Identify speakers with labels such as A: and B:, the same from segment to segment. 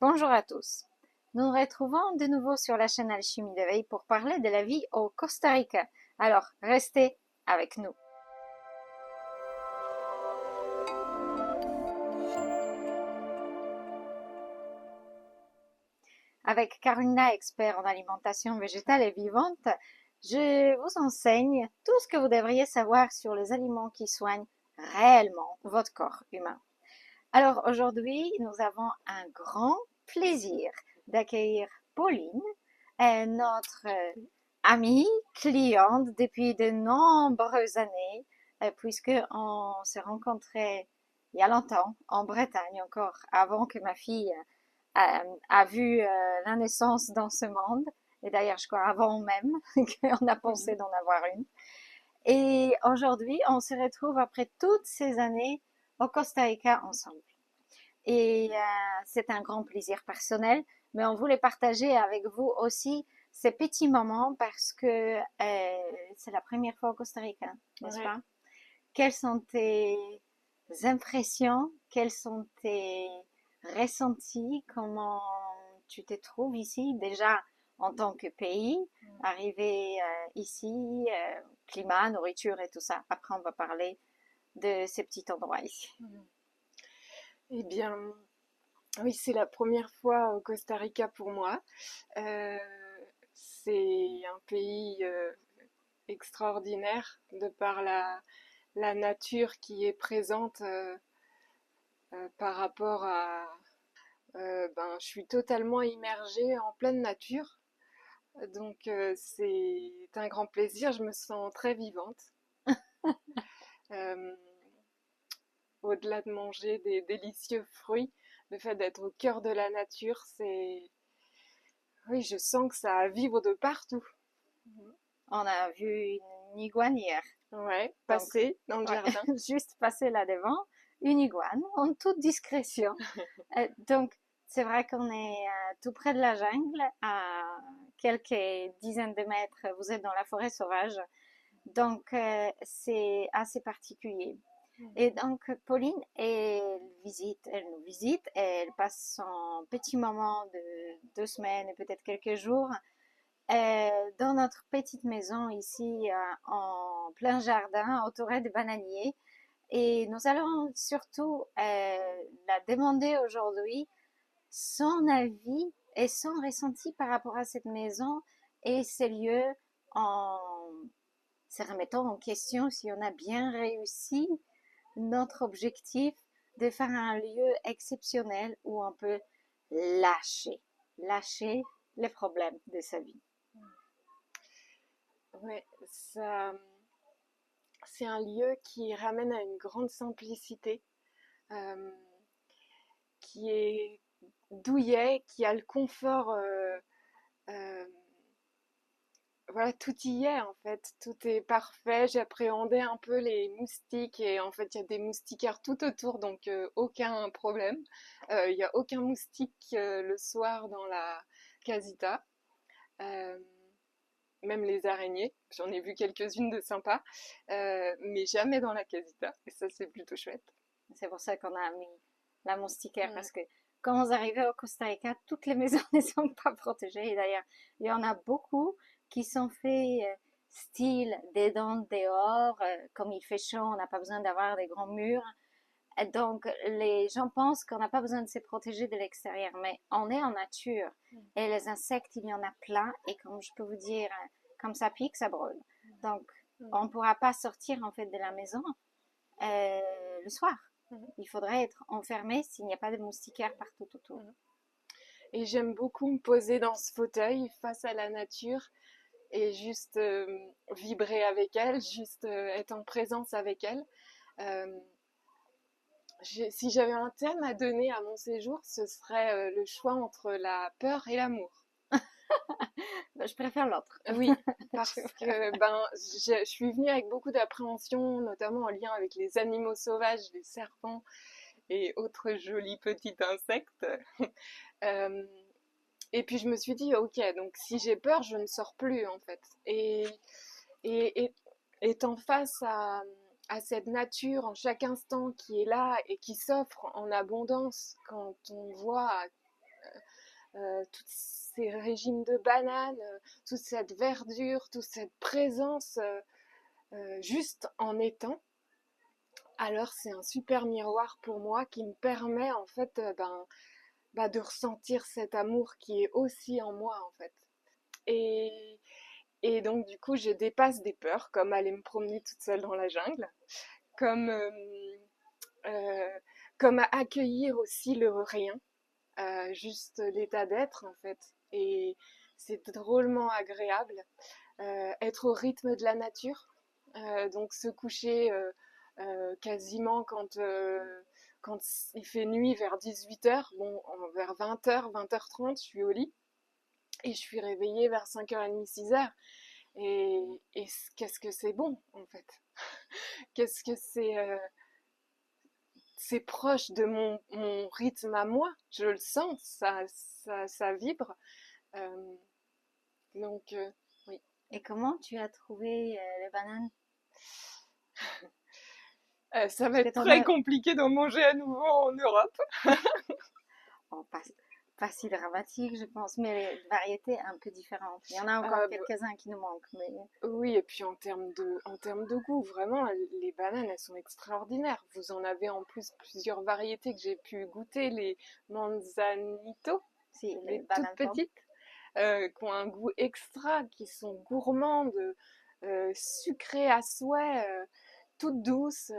A: Bonjour à tous. Nous nous retrouvons de nouveau sur la chaîne Alchimie d'éveil pour parler de la vie au Costa Rica. Alors, restez avec nous. Avec Carolina, expert en alimentation végétale et vivante, je vous enseigne tout ce que vous devriez savoir sur les aliments qui soignent réellement votre corps humain. Alors aujourd'hui, nous avons un grand plaisir d'accueillir Pauline, notre amie, cliente depuis de nombreuses années, puisque on s'est rencontrés il y a longtemps en Bretagne, encore avant que ma fille a vu la naissance dans ce monde. Et d'ailleurs, je crois avant même qu'on a pensé d'en avoir une. Et aujourd'hui, on se retrouve après toutes ces années au Costa Rica ensemble. Et c'est un grand plaisir personnel, mais on voulait partager avec vous aussi ces petits moments parce que c'est la première fois au Costa Rica, n'est-ce
B: Ouais.
A: pas? Quelles sont tes impressions? Quels sont tes ressentis? Comment tu te trouves ici déjà en tant que pays, arrivé ici, climat, nourriture et tout ça. Après, on va parler de ces petits endroits ici.
B: Eh bien, oui, c'est la première fois au Costa Rica pour moi. Euh, c'est un pays extraordinaire de par la nature qui est présente par rapport à... je suis totalement immergée en pleine nature. Donc, c'est un grand plaisir. Je me sens très vivante. Euh, Au-delà de manger des délicieux fruits, le fait d'être au cœur de la nature, c'est... Oui, je sens que ça vibre de partout.
A: On a vu une iguane hier.
B: Ouais,
A: Donc,
B: passer dans le
A: ouais,
B: jardin.
A: juste passer là devant, une iguane, en toute discrétion. Donc, c'est vrai qu'on est tout près de la jungle, à quelques dizaines de mètres, vous êtes dans la forêt sauvage. Donc, c'est assez particulier. Et donc, Pauline, elle nous visite, elle passe son petit moment de 2 semaines et peut-être quelques jours dans notre petite maison ici en plein jardin, entourée de bananiers. Et nous allons surtout la demander aujourd'hui son avis et son ressenti par rapport à cette maison et ces lieux en se remettant en question si on a bien réussi notre objectif de faire un lieu exceptionnel où on peut lâcher les problèmes de sa vie.
B: Ouais, ça, c'est un lieu qui ramène à une grande simplicité, euh, qui est douillet, qui a le confort. Euh, voilà, tout y est en fait, tout est parfait. J'appréhendais un peu les moustiques et en fait il y a des moustiquaires tout autour, donc aucun problème. Il n'y a aucun moustique le soir dans la casita. Euh, Même les araignées, j'en ai vu quelques-unes de sympas, mais jamais dans la casita, et ça c'est plutôt chouette.
A: C'est pour ça qu'on a mis la moustiquaire
B: Ouais.
A: parce que quand vous arrivez au Costa Rica, toutes les maisons ne sont pas protégées. Et d'ailleurs, il y en a beaucoup qui sont faits style des dents dehors, comme il fait chaud, on n'a pas besoin d'avoir des grands murs. Et donc, les gens pensent qu'on n'a pas besoin de se protéger de l'extérieur, mais on est en nature. Et les insectes, il y en a plein. Et comme je peux vous dire, comme ça pique, ça brûle. Donc, on ne pourra pas sortir en fait de la maison le soir. Il faudrait être enfermé s'il n'y a pas de moustiquaires partout autour.
B: Et j'aime beaucoup me poser dans ce fauteuil face à la nature et juste vibrer avec elle, juste être en présence avec elle. Euh, Si j'avais un thème à donner à mon séjour, ce serait le choix entre la peur et l'amour.
A: Je préfère l'autre.
B: Oui, parce que je suis venue avec beaucoup d'appréhension, notamment en lien avec les animaux sauvages, les serpents et autres jolis petits insectes. Euh, et puis je me suis dit, ok, donc si j'ai peur, je ne sors plus en fait. Et étant face à cette nature en chaque instant qui est là et qui s'offre en abondance quand on voit tous ces régimes de bananes, toute cette verdure, toute cette présence juste en étant, alors c'est un super miroir pour moi qui me permet en fait de ressentir cet amour qui est aussi en moi en fait. Et, et donc du coup je dépasse des peurs comme aller me promener toute seule dans la jungle, comme, euh, comme accueillir aussi le rien, juste l'état d'être en fait. Et c'est drôlement agréable. Être au rythme de la nature, donc se coucher quasiment quand il fait nuit vers 18h, bon, vers 20h, 20h30, je suis au lit et je suis réveillée vers 5h30, 6h. Et qu'est-ce que c'est bon en fait. Qu'est-ce que c'est proche de mon rythme à moi, je le sens, ça vibre. Euh, donc, oui.
A: Et comment tu as trouvé les bananes?
B: Ça va
A: Parce que
B: être
A: t'en
B: très
A: as,
B: compliqué d'en manger à nouveau en Europe.
A: bon, pas si dramatique, je pense, mais les variétés un peu différentes. Il y en a encore
B: Euh,
A: quelques-uns qui nous manquent, mais
B: oui, et puis en termes de goût, vraiment, les bananes, elles sont extraordinaires. Vous en avez en plus plusieurs variétés que j'ai pu goûter, les manzanito,
A: si, les
B: les toutes
A: bananes pommes.
B: petites, qui ont un goût extra, qui sont gourmandes, sucrées à souhait, toutes douces.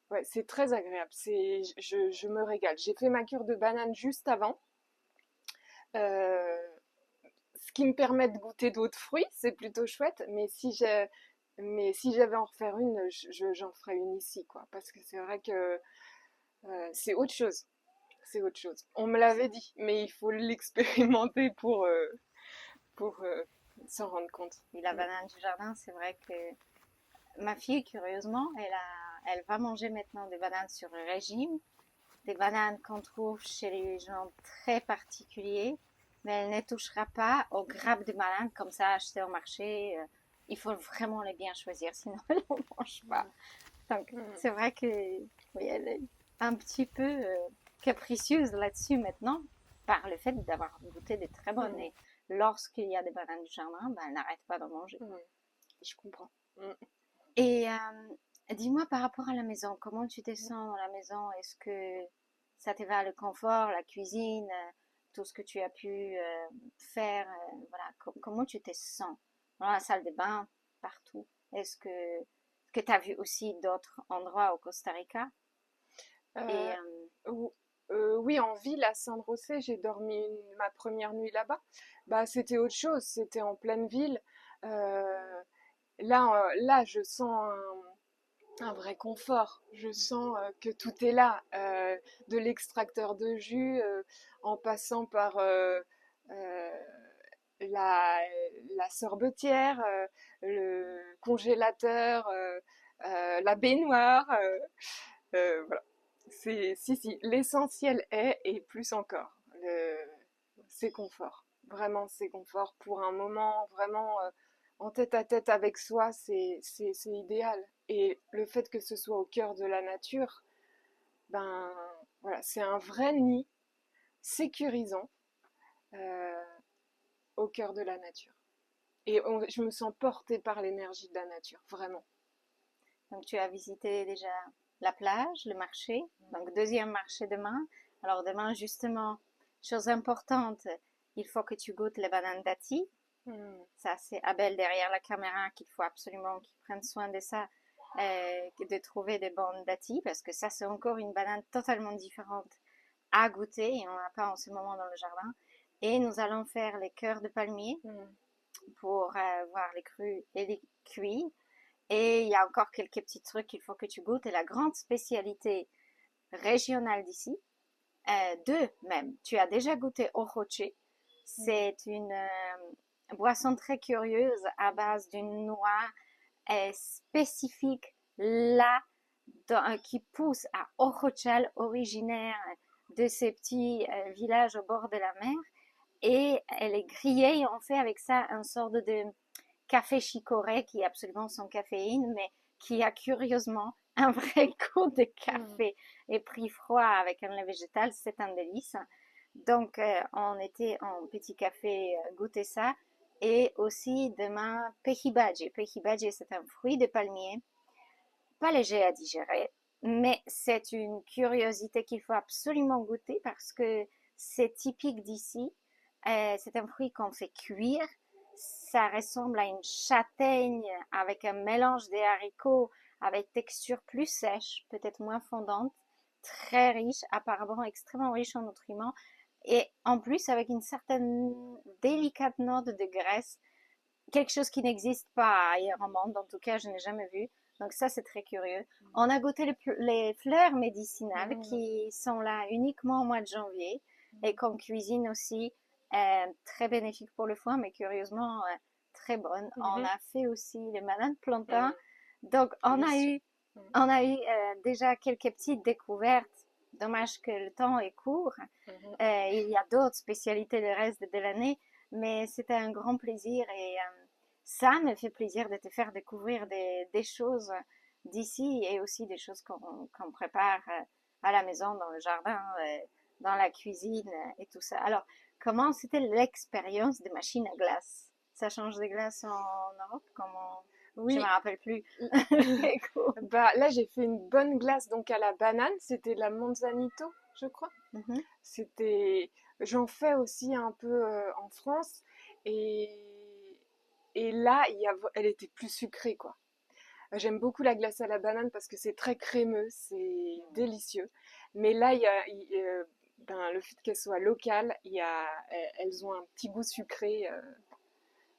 B: Ouais, c'est très agréable. Je me régale. J'ai fait ma cure de bananes juste avant. Euh, Ce qui me permet de goûter d'autres fruits, c'est plutôt chouette. Mais si j'avais à en refaire une, j'en ferais une ici, quoi. Parce que c'est vrai que c'est autre chose. C'est autre chose. On me l'avait dit, mais il faut l'expérimenter pour s'en rendre compte.
A: Et la banane du jardin, c'est vrai que ma fille, curieusement, elle va manger maintenant des bananes sur régime, des bananes qu'on trouve chez les gens très particuliers, mais elle ne touchera pas aux grappes de bananes comme ça achetées au marché. Il faut vraiment les bien choisir, sinon elle ne mange pas.
B: Mm,
A: Donc,
B: mm,
A: c'est vrai que oui, elle est un petit peu capricieuse là-dessus maintenant, par le fait d'avoir goûté des très bonnes.
B: mm,
A: Et lorsqu'il y a des bananes du jardin, ben, elle n'arrête pas d'en manger.
B: mm. Je comprends. Mm.
A: Et dis-moi par rapport à la maison, comment tu te sens dans la maison? Est-ce que ça te va le confort, la cuisine, tout ce que tu as pu faire, voilà, comment tu te sens dans la salle de bain, partout? Est-ce que tu as vu aussi d'autres endroits au Costa Rica? Et
B: Euh, ou- oui, en ville à San José, j'ai dormi ma première nuit là-bas. Bah, c'était autre chose, c'était en pleine ville. Euh, là, je sens un vrai confort. Je sens que tout est là, de l'extracteur de jus, en passant par euh, la, la sorbetière, le congélateur, la baignoire. Voilà. Si, l'essentiel est, et plus encore, c'est confort. Vraiment, c'est confort pour un moment vraiment en tête à tête avec soi, c'est idéal. Et le fait que ce soit au cœur de la nature, ben voilà, c'est un vrai nid sécurisant euh, au cœur de la nature. Et je me sens portée par l'énergie de la nature, vraiment.
A: donc tu as visité déjà la plage, le marché, donc deuxième marché demain. Alors demain justement, chose importante, il faut que tu goûtes les bananes d'Ati.
B: Mm,
A: Ça, c'est Abel derrière la caméra qu'il faut absolument qu'il prenne soin de ça, de trouver des bonnes datis, parce que ça, c'est encore une banane totalement différente à goûter et on n'a pas en ce moment dans le jardin. Et nous allons faire les cœurs de palmier
B: mm,
A: pour voir les crus et les cuits. Et il y a encore quelques petits trucs qu'il faut que tu goûtes. Et la grande spécialité régionale d'ici, deux même, tu as déjà goûté Oroche.
B: mm,
A: C'est une boisson très curieuse à base d'une noix spécifique là qui pousse à Orochal, originaire de ces petits villages au bord de la mer. Et elle est grillée et on fait avec ça un sort de café chicorée qui est absolument sans caféine, mais qui a curieusement un vrai goût de
B: mm,
A: café et pris froid avec un lait végétal, c'est un délice. Donc, on était en petit café goûter ça. Et aussi demain, pehibaji. Pehibaji, c'est un fruit de palmier, pas léger à digérer, mais c'est une curiosité qu'il faut absolument goûter parce que c'est typique d'ici. C'est un fruit qu'on fait cuire. Ça ressemble à une châtaigne avec un mélange des haricots avec texture plus sèche, peut-être moins fondante, très riche, apparemment extrêmement riche en nutriments et en plus avec une certaine délicate note de graisse, quelque chose qui n'existe pas ailleurs au monde, en tout cas je n'ai jamais vu. Donc ça c'est très curieux. On a goûté les fleurs médicinales
B: Mhm.
A: qui sont là uniquement au mois de janvier et qu'on cuisine aussi, très bénéfique pour le foie, mais curieusement très bonne. On
B: Mhm.
A: a fait aussi les bananes plantains.
B: Mhm.
A: Donc
B: Délicieux. Mhm.
A: on a eu déjà quelques petites découvertes. Dommage que le temps est court.
B: Mhm.
A: Il y a d'autres spécialités le reste de l'année, mais c'était un grand plaisir et ça me fait plaisir de te faire découvrir des choses d'ici et aussi des choses qu'on prépare à la maison, dans le jardin, dans la cuisine et tout ça. Alors, comment c'était l'expérience des machines à glace? Ça change de glace en Europe? Comment? Je me
B: Oui,
A: rappelle plus. Écoute.
B: bah là j'ai fait une bonne glace donc à la banane, c'était la Manzanito, je crois.
A: Mhm.
B: C'était, j'en fais aussi un peu en France et et là elle était plus sucrée quoi. J'aime beaucoup la glace à la banane parce que c'est très crémeux, c'est délicieux. Mais là ben, le fait qu'elle soit locale, elles ont un petit goût sucré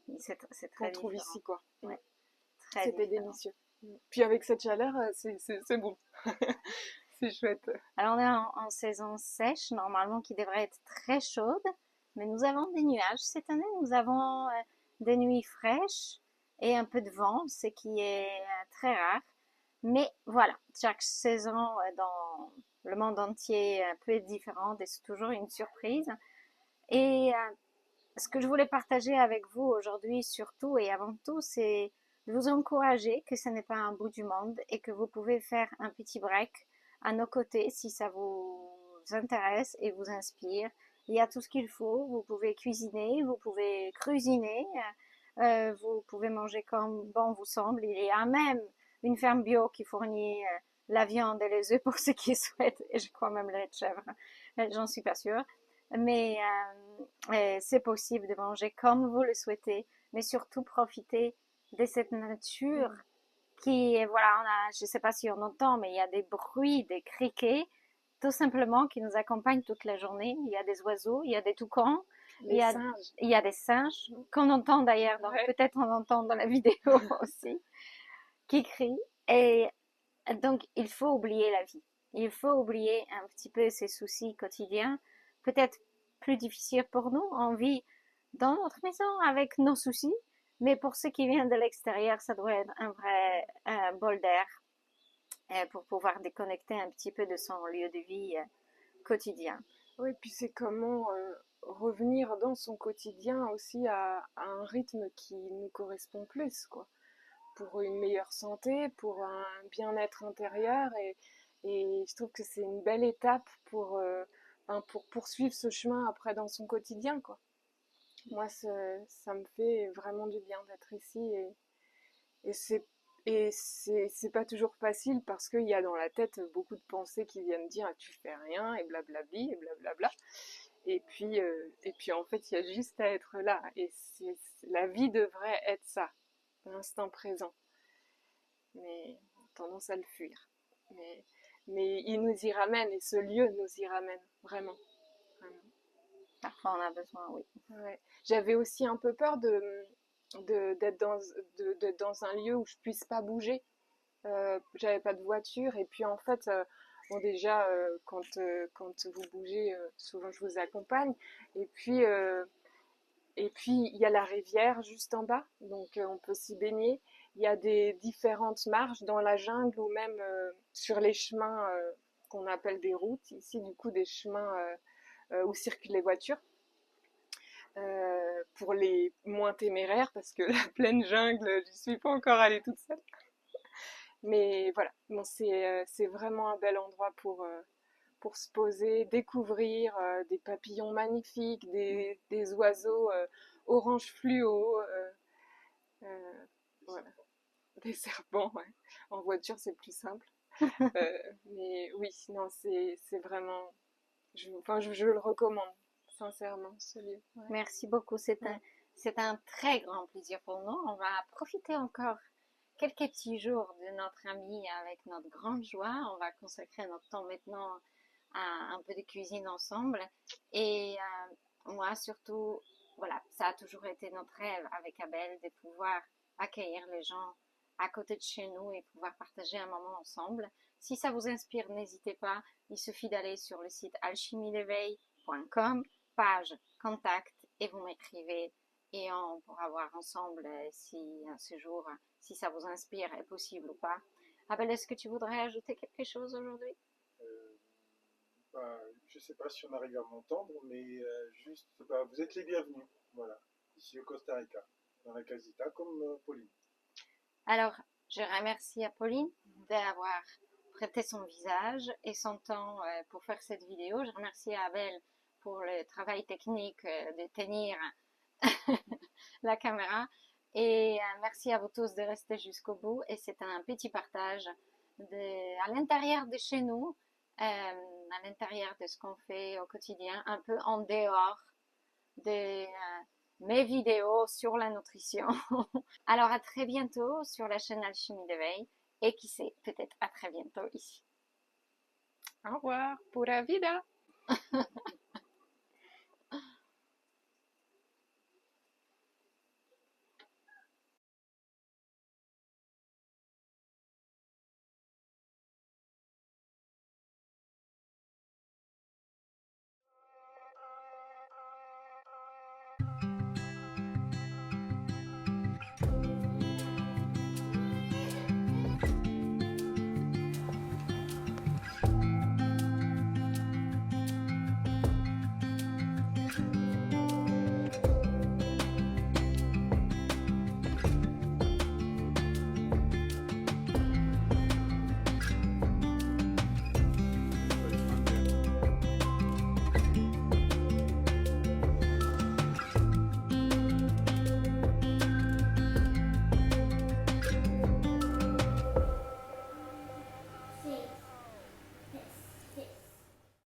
A: Oui, c'est
B: qu'on
A: très
B: trouve
A: différent.
B: ici quoi.
A: Ouais, très
B: C'était
A: différent.
B: délicieux. Puis avec cette chaleur, c'est bon. C'est chouette.
A: Alors, on est en saison sèche, normalement, qui devrait être très chaude, mais nous avons des nuages. Cette année, nous avons des nuits fraîches et un peu de vent, ce qui est très rare. Mais voilà, chaque saison dans le monde entier peut être différente et c'est toujours une surprise. Et ce que je voulais partager avec vous aujourd'hui, surtout et avant tout, c'est de vous encourager que ce n'est pas un bout du monde et que vous pouvez faire un petit break à nos côtés si ça vous intéresse et vous inspire. Il y a tout ce qu'il faut. Vous pouvez cuisiner, vous pouvez cuisiner, vous pouvez manger comme bon vous semble. Il y a même une ferme bio qui fournit la viande et les œufs pour ceux qui souhaitent, et je crois même les lait de chèvre. J'en suis pas sûre. Mais c'est possible de manger comme vous le souhaitez, mais surtout profiter de cette nature
B: Mm.
A: qui est, voilà, je ne sais pas si on entend, mais il y a des bruits, des criquets, tout simplement qui nous accompagnent toute la journée. Il y a des oiseaux, il y a des toucans, il
B: Les
A: y a,
B: singes.
A: il y a des singes qu'on entend d'ailleurs, donc
B: Ouais.
A: peut-être on entend dans la vidéo aussi, qui crient. Et donc, il faut oublier la vie. Il faut oublier un petit peu ses soucis quotidiens, peut-être plus difficiles pour nous. On vit dans notre maison avec nos soucis, mais pour ceux qui viennent de l'extérieur, ça doit être un vrai bol d'air pour pouvoir déconnecter un petit peu de son lieu de vie quotidien.
B: Oui, puis c'est comment revenir dans son quotidien aussi à un rythme qui nous correspond plus, quoi. Pour une meilleure santé, pour un bien-être intérieur et je trouve que c'est une belle étape ben, pour poursuivre ce chemin après dans son quotidien, quoi. Moi, ça me fait vraiment du bien d'être ici et c'est pas toujours facile parce qu'il y a dans la tête beaucoup de pensées qui viennent dire tu fais rien et blablabli et blablabla. Et puis en fait, il y a juste à être là. Et la vie devrait être ça, l'instant présent. Mais on a tendance à le fuir. Mais, mais il nous y ramène et ce lieu nous y ramène, vraiment. Vraiment.
A: Parfois, on a besoin, oui.
B: Ouais. J'avais aussi un peu peur d'être d'être dans un lieu où je puisse pas bouger. J'avais pas de voiture et puis en fait, bon déjà quand vous bougez, souvent je vous accompagne et puis il y a la rivière juste en bas, donc on peut s'y baigner. Il y a des différentes marches dans la jungle ou même sur les chemins qu'on appelle des routes ici, du coup des chemins où circulent les voitures. Pour les moins téméraires, parce que la pleine jungle, j'y suis pas encore allée toute seule. Mais voilà, bon, c'est vraiment un bel endroit pour se poser, découvrir des papillons magnifiques, des oiseaux orange fluo, euh, voilà, des serpents. Ouais. En voiture, c'est plus simple. Mais oui, non, c'est vraiment, je le recommande sincèrement ce lieu. Ouais.
A: Merci beaucoup,
B: Ouais.
A: c'est un très grand plaisir pour nous. On va profiter encore quelques petits jours de notre ami avec notre grande joie. On va consacrer notre temps maintenant à un peu de cuisine ensemble. Et moi, surtout, voilà, ça a toujours été notre rêve avec Abel de pouvoir accueillir les gens à côté de chez nous et pouvoir partager un moment ensemble. Si ça vous inspire, n'hésitez pas. Il suffit d'aller sur le site alchimieleveil.com, page contact, et vous m'écrivez et on pourra voir ensemble si un séjour, si ça vous inspire, est possible ou pas. Abel, est-ce que tu voudrais ajouter quelque chose aujourd'hui?
C: Euh, bah, je sais pas si on arrive à m'entendre, mais juste, bah, vous êtes les bienvenus. Voilà, ici au Costa Rica, dans la Casita, comme Pauline.
A: Alors, je remercie Apolline d'avoir prêté son visage et son temps pour faire cette vidéo. Je remercie Abel pour le travail technique de tenir la caméra. Et merci à vous tous de rester jusqu'au bout. Et c'est un petit partage à l'intérieur de chez nous, à l'intérieur de ce qu'on fait au quotidien, un peu en dehors de mes vidéos sur la nutrition. Alors à très bientôt sur la chaîne Alchimie d'éveil et qui sait, peut-être à très bientôt ici.
B: Au revoir, pura vida!